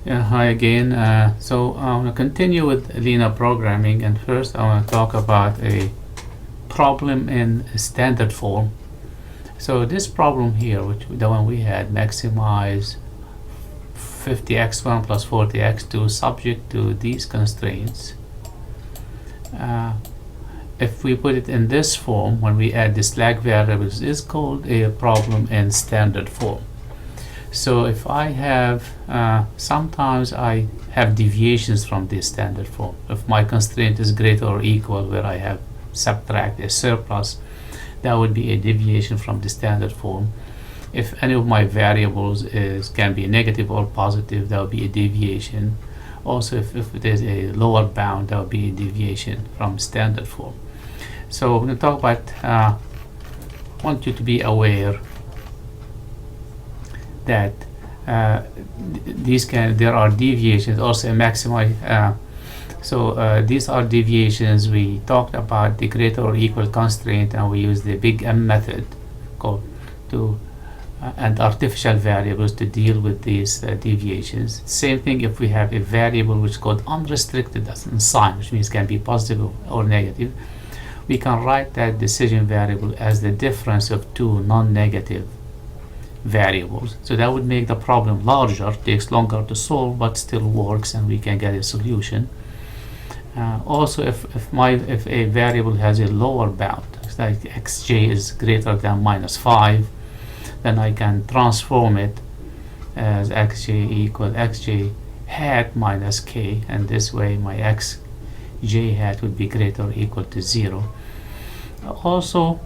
Yeah, hi again. So I want to continue with linear programming, and first I want to talk about a problem in standard form. So this problem here, which the one we had, maximize 50x1 plus 40x2 subject to these constraints. If we put it in this form, when we add the slack variables, is called a problem in standard form. So if I have, sometimes I have deviations from this standard form. If my constraint is greater or equal, where I have subtract a surplus, that would be a deviation from the standard form. If any of my variables can be negative or positive, that would be a deviation. Also, if it is a lower bound, that would be a deviation from standard form. So we're going to talk about, I want you to be aware that there are deviations, also a maximize. These are deviations. We talked about the greater or equal constraint, and we use the big M method and artificial variables to deal with these deviations. Same thing if we have a variable which is called unrestricted as in sign, which means can be positive or negative. We can write that decision variable as the difference of two non-negative variables. So that would make the problem larger, takes longer to solve, but still works, and we can get a solution. Also, if a variable has a lower bound, like xj is greater than -5, then I can transform it as xj equal xj hat minus k, and this way my xj hat would be greater or equal to 0. Also,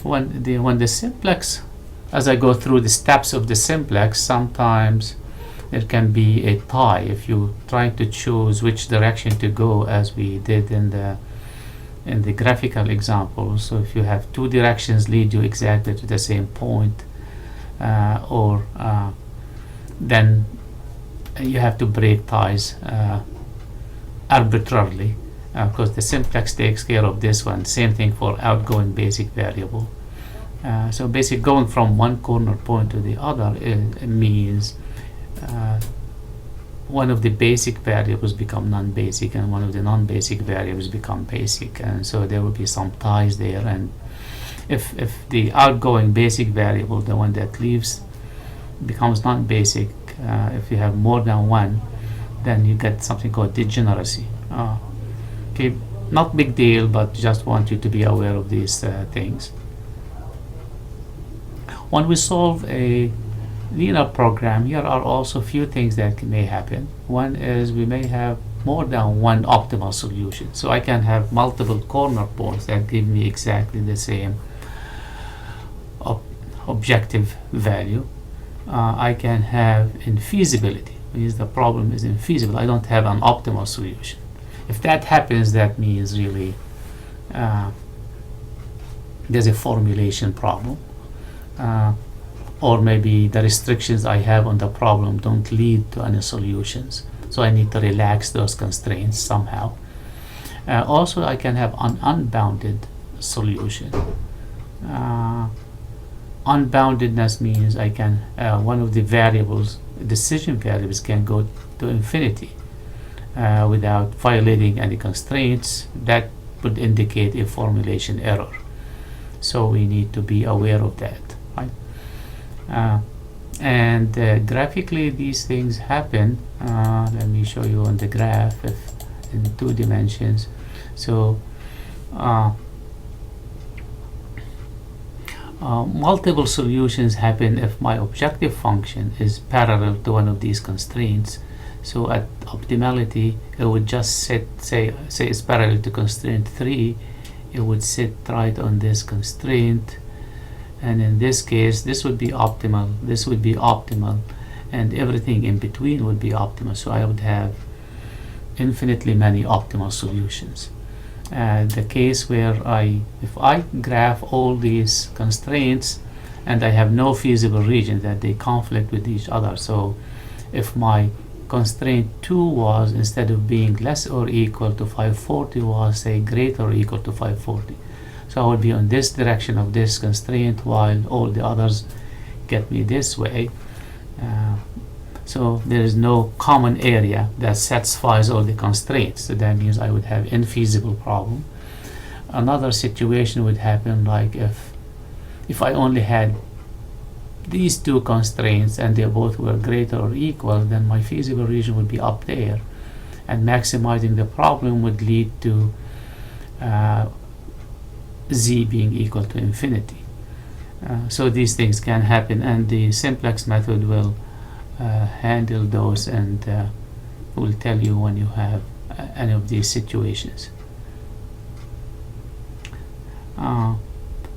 when the simplex, as I go through the steps of the simplex, sometimes there can be a tie if you're trying to choose which direction to go, as we did in the graphical example. So if you have two directions lead you exactly to the same point, then you have to break ties arbitrarily, because the simplex takes care of this one. Same thing for outgoing basic variable. So basically going from one corner point to the other means one of the basic variables become non-basic, and one of the non-basic variables become basic, and so there will be some ties there. And if the outgoing basic variable, the one that leaves, becomes non-basic, if you have more than one, then you get something called degeneracy. Okay, not big deal, but just want you to be aware of these things. When we solve a linear program, here are also a few things that may happen. One is we may have more than one optimal solution. So I can have multiple corner points that give me exactly the same objective value. I can have infeasibility, means the problem is infeasible. I don't have an optimal solution. If that happens, that means really there's a formulation problem. Or maybe the restrictions I have on the problem don't lead to any solutions. So I need to relax those constraints somehow. Also, I can have an unbounded solution. Unboundedness means I can, one of the variables, decision variables, can go to infinity without violating any constraints. That would indicate a formulation error. So we need to be aware of that. And graphically these things happen. Let me show you on the graph in 2 dimensions. So multiple solutions happen if my objective function is parallel to one of these constraints. So at optimality, it would just sit, say it's parallel to constraint 3, it would sit right on this constraint. And in this case, this would be optimal, this would be optimal, and everything in between would be optimal. So I would have infinitely many optimal solutions. The case where if I graph all these constraints and I have no feasible region, that they conflict with each other. So if my constraint 2 was, instead of being less or equal to 540, was say greater or equal to 540, so I would be on this direction of this constraint while all the others get me this way. So there is no common area that satisfies all the constraints. So that means I would have infeasible problem. Another situation would happen like if I only had these two constraints and they both were greater or equal, then my feasible region would be up there, and maximizing the problem would lead to z being equal to infinity. So these things can happen, and the simplex method will handle those and will tell you when you have any of these situations.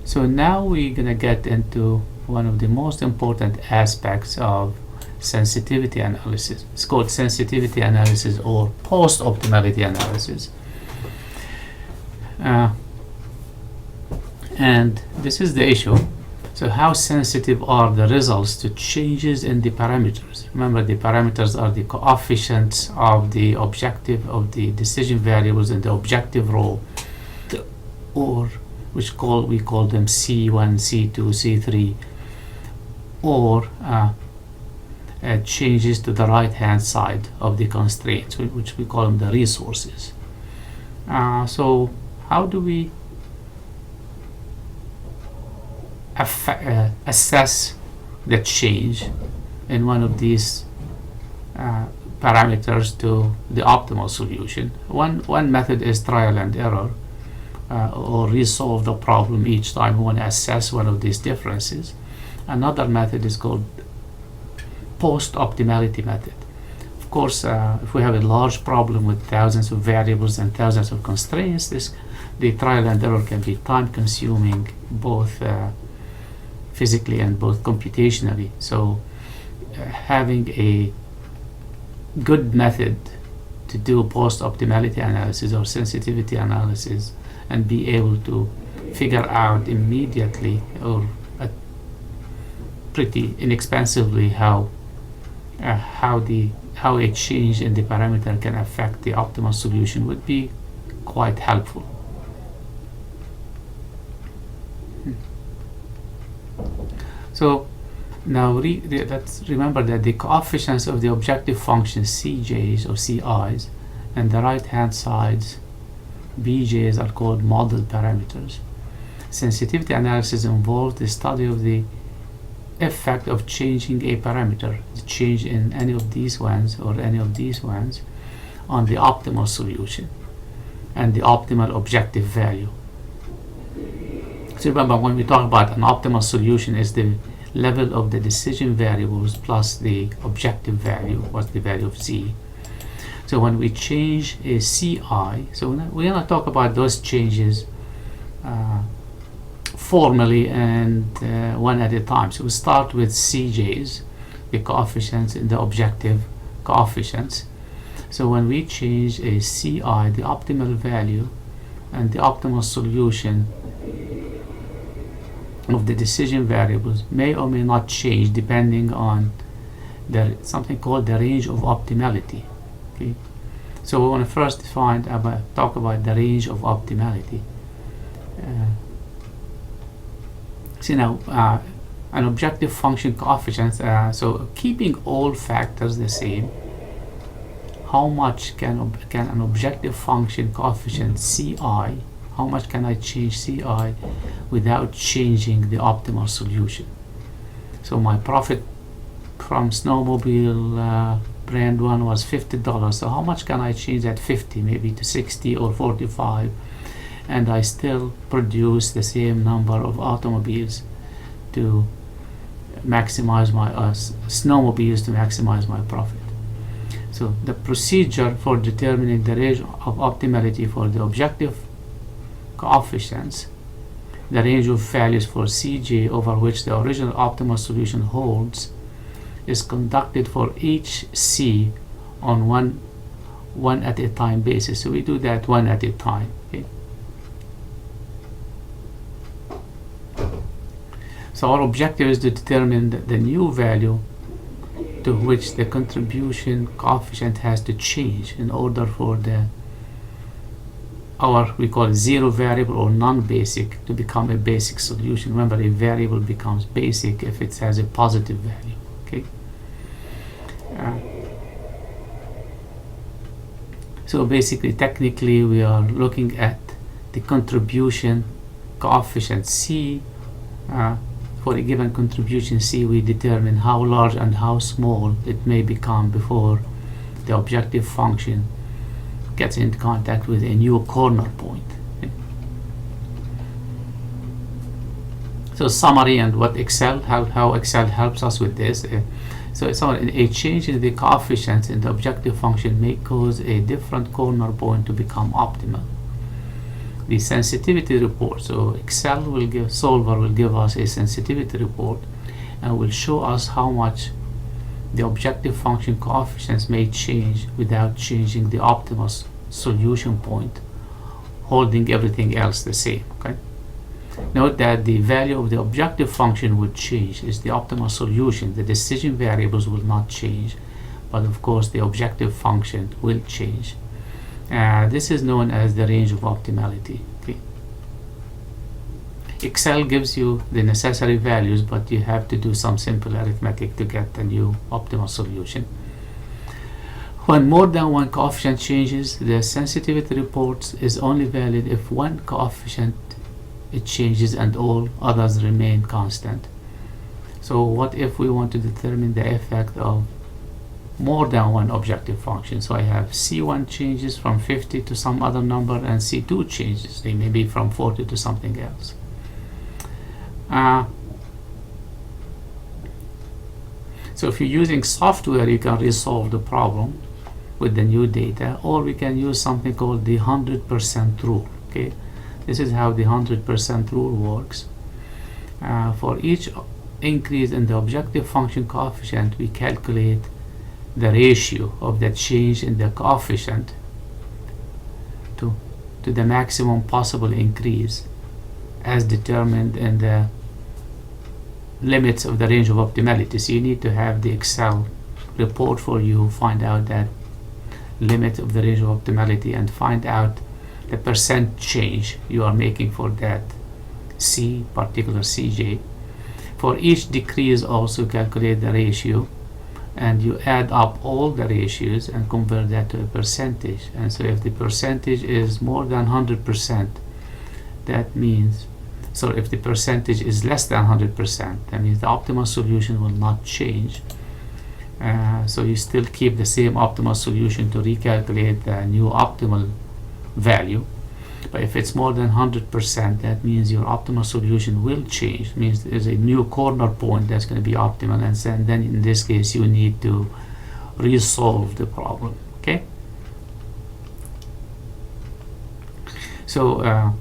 So now we're gonna get into one of the most important aspects of sensitivity analysis. It's called sensitivity analysis or post-optimality analysis. And this is the issue. So how sensitive are the results to changes in the parameters? Remember, the parameters are the coefficients of the objective of the decision variables in the objective role, or we call them C1, C2, C3, or changes to the right hand side of the constraints, which we call them the resources. So how do we assess the change in one of these parameters to the optimal solution? One method is trial and error, or resolve the problem each time we want to assess one of these differences. Another method is called post-optimality method. Of course, if we have a large problem with thousands of variables and thousands of constraints, the trial and error can be time-consuming, both physically and both computationally. So having a good method to do post-optimality analysis or sensitivity analysis and be able to figure out immediately or pretty inexpensively how a change in the parameter can affect the optimal solution would be quite helpful. So now let's remember that the coefficients of the objective functions Cj's or Ci's and the right hand sides Bj's are called model parameters. Sensitivity analysis involves the study of the effect of changing a parameter, the change in any of these ones or any of these ones, on the optimal solution and the optimal objective value. So remember, when we talk about an optimal solution, is the level of the decision variables plus the objective value, what's the value of z. So when we change a Ci, so we're going to talk about those changes formally and one at a time. So we start with Cj's, the coefficients and the objective coefficients. So when we change a Ci, the optimal value and the optimal solution of the decision variables may or may not change depending on something called the range of optimality. Okay, so we want to first talk about the range of optimality. See now, an objective function coefficient. So keeping all factors the same, how much can an objective function coefficient Ci? How much can I change Ci without changing the optimal solution? So my profit from snowmobile brand one was $50. So how much can I change that 50, maybe to 60 or 45, and I still produce the same number of automobiles to maximize my snowmobiles to maximize my profit. So the procedure for determining the range of optimality for the objective coefficients, the range of values for Cj over which the original optimal solution holds, is conducted for each C on one at a time basis. So we do that one at a time. Okay? So our objective is to determine the new value to which the contribution coefficient has to change in order for we call it zero variable or non-basic to become a basic solution. Remember, a variable becomes basic if it has a positive value. Okay. Uh, so basically, technically, we are looking at the contribution coefficient C. For a given contribution C, we determine how large and how small it may become before the objective function gets into contact with a new corner point. So summary and what how Excel helps us with this. So a change in the coefficients in the objective function may cause a different corner point to become optimal. The sensitivity report. So Excel solver will give us a sensitivity report and will show us how much the objective function coefficients may change without changing the optimal solution point, holding everything else the same. Okay. Note that the value of the objective function would change. Is the optimal solution. The decision variables will not change, but of course the objective function will change. This is known as the range of optimality. Okay. Excel gives you the necessary values, but you have to do some simple arithmetic to get the new optimal solution. When more than one coefficient changes, the sensitivity report is only valid if one coefficient it changes and all others remain constant. So what if we want to determine the effect of more than one objective function? So I have C1 changes from 50 to some other number and C2 changes. They may be from 40 to something else. So if you're using software, you can resolve the problem with the new data, or we can use something called the 100% rule. Okay, this is how the 100% rule works. For each increase in the objective function coefficient, we calculate the ratio of the change in the coefficient to the maximum possible increase as determined in the limits of the range of optimality. So you need to have the Excel report for you, find out that limit of the range of optimality and find out the percent change you are making for that particular CJ. For each decrease, also calculate the ratio, and you add up all the ratios and convert that to a percentage. And so if the percentage is more than 100%, that means, so if the percentage is less than 100%, that means the optimal solution will not change. So you still keep the same optimal solution to recalculate the new optimal value. But if it's more than 100%, that means your optimal solution will change. It means there's a new corner point that's going to be optimal, and then in this case you need to resolve the problem. Okay. So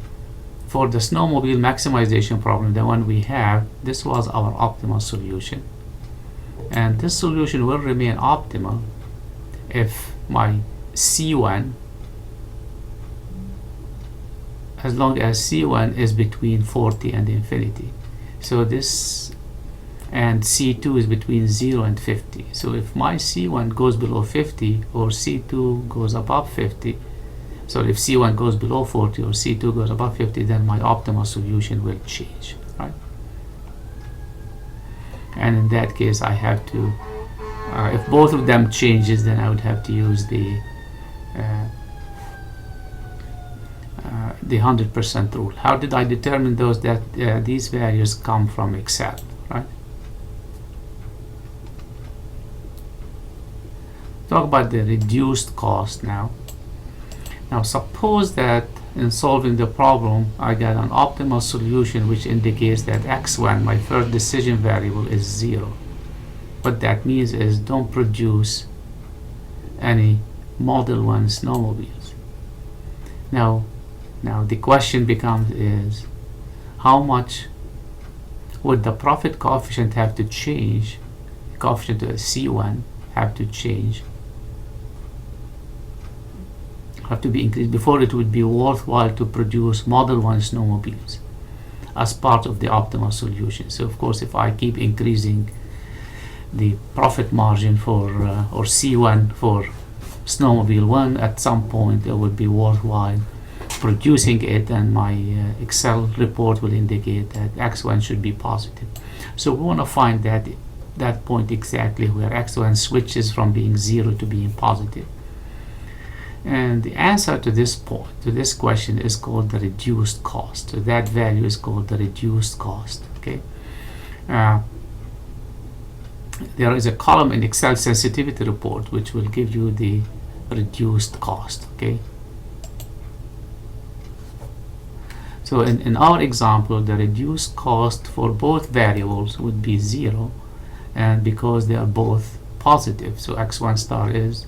for the snowmobile maximization problem, the one we have, this was our optimal solution, and this solution will remain optimal if my C1, as long as C1 is between 40 and infinity. So this, and C2 is between 0 and 50. So if my C1 goes below 50 or C2 goes above 50, so if C1 goes below 40 or C2 goes above 50, then my optimal solution will change, right? And in that case, I have to, if both of them changes, then I would have to use the 100% rule. How did I determine those? That these values come from Excel, right? Talk about the reduced cost now. Now suppose that in solving the problem, I got an optimal solution which indicates that x1, my first decision variable, is 0. What that means is don't produce any Model 1 snowmobiles. Now the question becomes is, how much would the profit coefficient have to change, coefficient to C1 have to change, have to be increased before it would be worthwhile to produce Model 1 snowmobiles as part of the optimal solution. So of course, if I keep increasing the profit margin for or C1 for snowmobile 1, at some point it would be worthwhile producing it, and my Excel report will indicate that x1 should be positive. So we want to find that that point exactly where x1 switches from being 0 to being positive. And the answer to this point, to this question, is called the reduced cost. So that value is called the reduced cost. Okay. There is a column in Excel sensitivity report which will give you the reduced cost. Okay. So in our example, the reduced cost for both variables would be 0, and because they are both positive, so x1 star is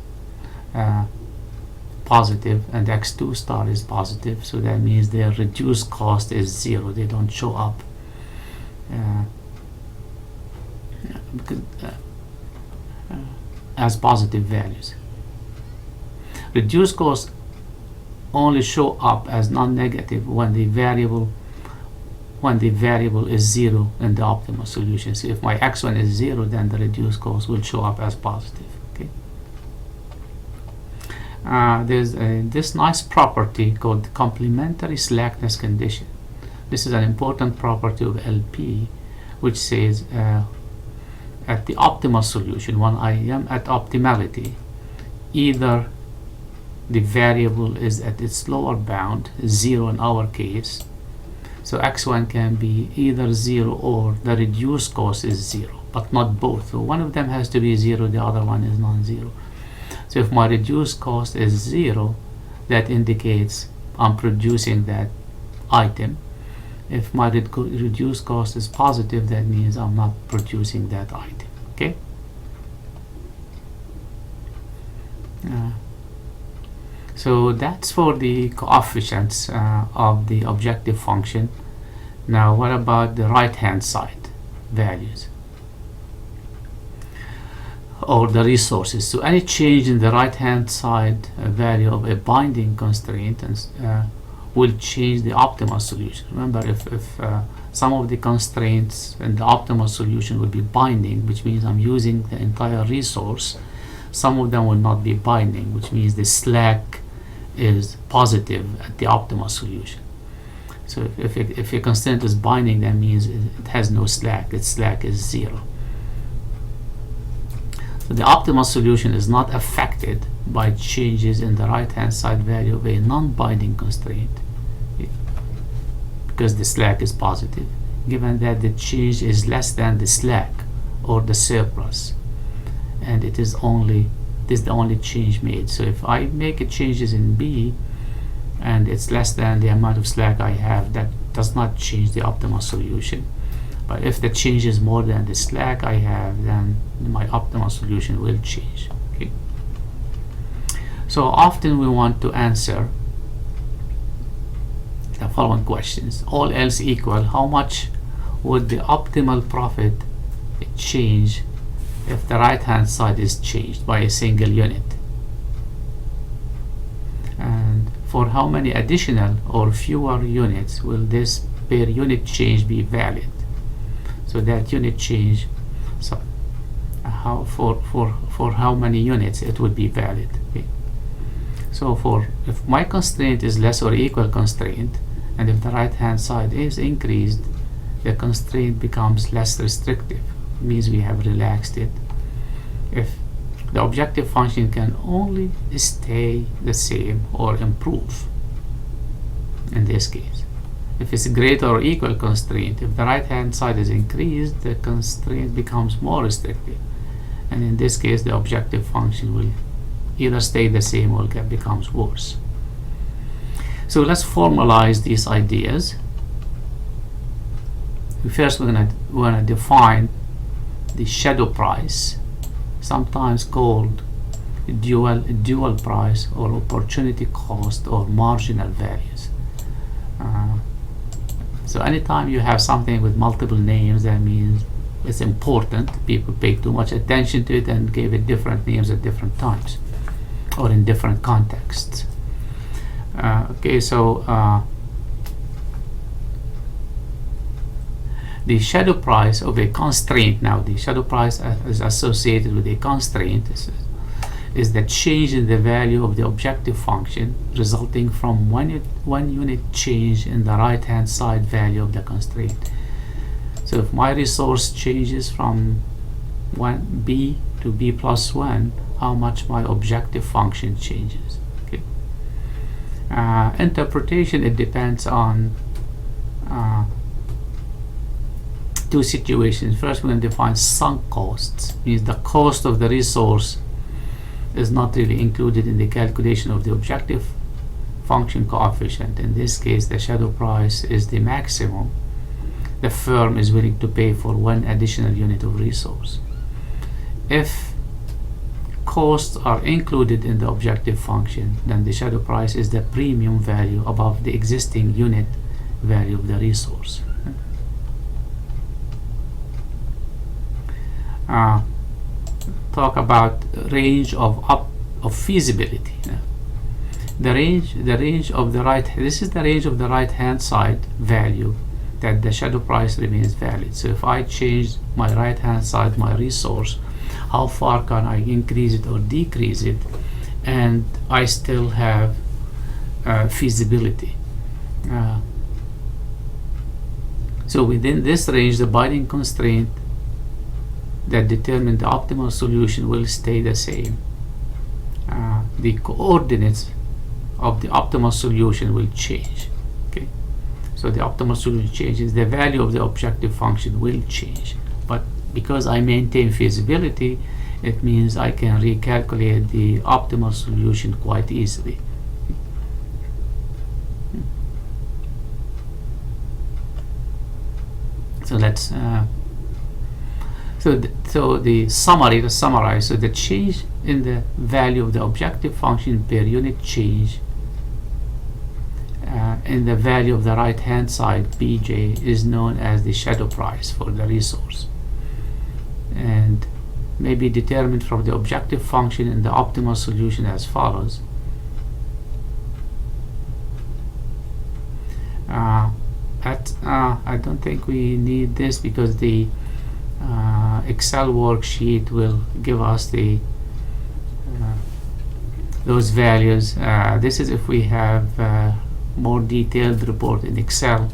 positive and x2 star is positive, so that means their reduced cost is 0. They don't show up as positive values. Reduced cost only show up as non-negative when the variable is 0 in the optimal solution. So if my x1 is 0, then the reduced cost will show up as positive. Okay. There's this nice property called complementary slackness condition. This is an important property of LP, which says at the optimal solution, when I am at optimality, either the variable is at its lower bound, 0 in our case, so x1 can be either 0 or the reduced cost is 0, but not both. So one of them has to be 0, the other one is non-zero. So if my reduced cost is 0, that indicates I'm producing that item. If my reduced cost is positive, that means I'm not producing that item. Okay. So that's for the coefficients of the objective function. Now what about the right hand side values or the resources? So any change in the right hand side value of a binding constraint will change the optimal solution. Remember, if some of the constraints in the optimal solution will be binding, which means I'm using the entire resource, some of them will not be binding, which means the slack is positive at the optimal solution. So if a constraint is binding, that means it has no slack. Its slack is 0. So the optimal solution is not affected by changes in the right hand side value of a non-binding constraint because the slack is positive, given that the change is less than the slack or the surplus, and this is the only change made. So if I make changes in B and it's less than the amount of slack I have, that does not change the optimal solution. But if the change is more than the slack I have, then my optimal solution will change. Okay. So often we want to answer the following questions. All else equal, how much would the optimal profit change if the right hand side is changed by a single unit? And for how many additional or fewer units will this per unit change be valid? So that unit change, so for how many units it would be valid. Okay. So if my constraint is less or equal constraint, and if the right hand side is increased, the constraint becomes less restrictive. It means we have relaxed it. If the objective function can only stay the same or improve, in this case. If it's a greater or equal constraint, if the right hand side is increased, the constraint becomes more restrictive, and in this case the objective function will either stay the same or becomes worse. So let's formalize these ideas. First we're going to define the shadow price, sometimes called dual price or opportunity cost or marginal values. So anytime you have something with multiple names, that means it's important. People pay too much attention to it and give it different names at different times or in different contexts. Okay, so the shadow price of a constraint, now the shadow price is associated with a constraint, is the change in the value of the objective function resulting from one unit change in the right hand side value of the constraint. So if my resource changes from 1 b to b plus 1, how much my objective function changes. Okay. Interpretation, it depends on two situations. First, we're going to define sunk costs, means the cost of the resource is not really included in the calculation of the objective function coefficient. In this case, the shadow price is the maximum the firm is willing to pay for one additional unit of resource. If costs are included in the objective function, then the shadow price is the premium value above the existing unit value of the resource. Talk about range of feasibility. The range of the right. This is the range of the right-hand side value that the shadow price remains valid. So if I change my right-hand side, my resource, how far can I increase it or decrease it, and I still have feasibility. So within this range, the binding constraint that determine the optimal solution will stay the same. The coordinates of the optimal solution will change. Okay, so the optimal solution changes, the value of the objective function will change, but because I maintain feasibility, it means I can recalculate the optimal solution quite easily. So let's the summary, to summarize, so the change in the value of the objective function per unit change in the value of the right hand side Pj is known as the shadow price for the resource, and may be determined from the objective function in the optimal solution as follows. I don't think we need this because the Excel worksheet will give us the those values. This is if we have more detailed report in Excel.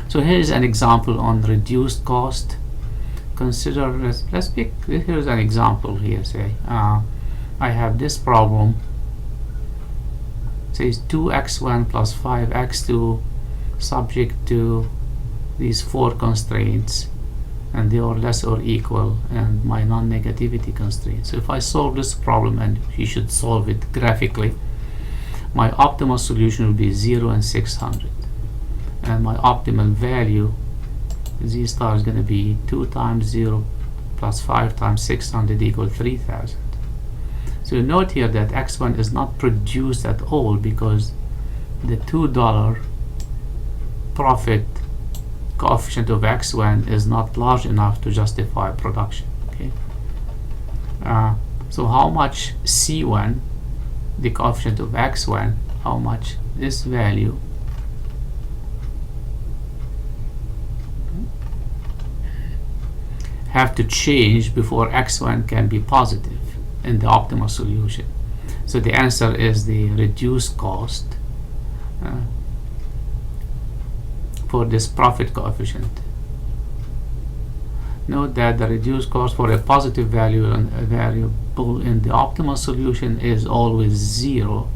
So here is an example on reduced cost. Consider, let's pick, here's an example here. Say I have this problem, says 2x1 plus 5x2 subject to these 4 constraints, and they are less or equal, and my non-negativity constraint. So if I solve this problem, and you should solve it graphically, my optimal solution will be 0 and 600, and my optimal value z star is going to be 2 times 0 plus 5 times 600 equal 3000. So note here that x1 is not produced at all because the $2 profit coefficient of x1 is not large enough to justify production. Okay. So how much c1, the coefficient of x1, how much this value have to change before x1 can be positive in the optimal solution. So the answer is the reduced cost for this profit coefficient. Note that the reduced cost for a positive value and a variable in the optimal solution is always 0,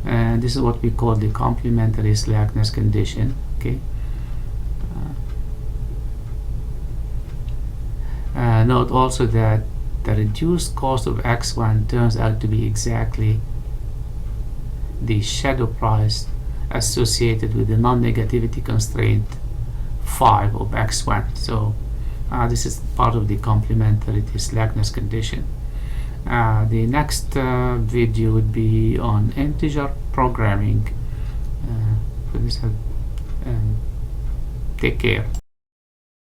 and this is what we call the complementary slackness condition. Okay. Note also that the reduced cost of x1 turns out to be exactly the shadow price associated with the non-negativity constraint 5 of x1. So this is part of the complementary slackness condition. The next video would be on integer programming. For this, take care.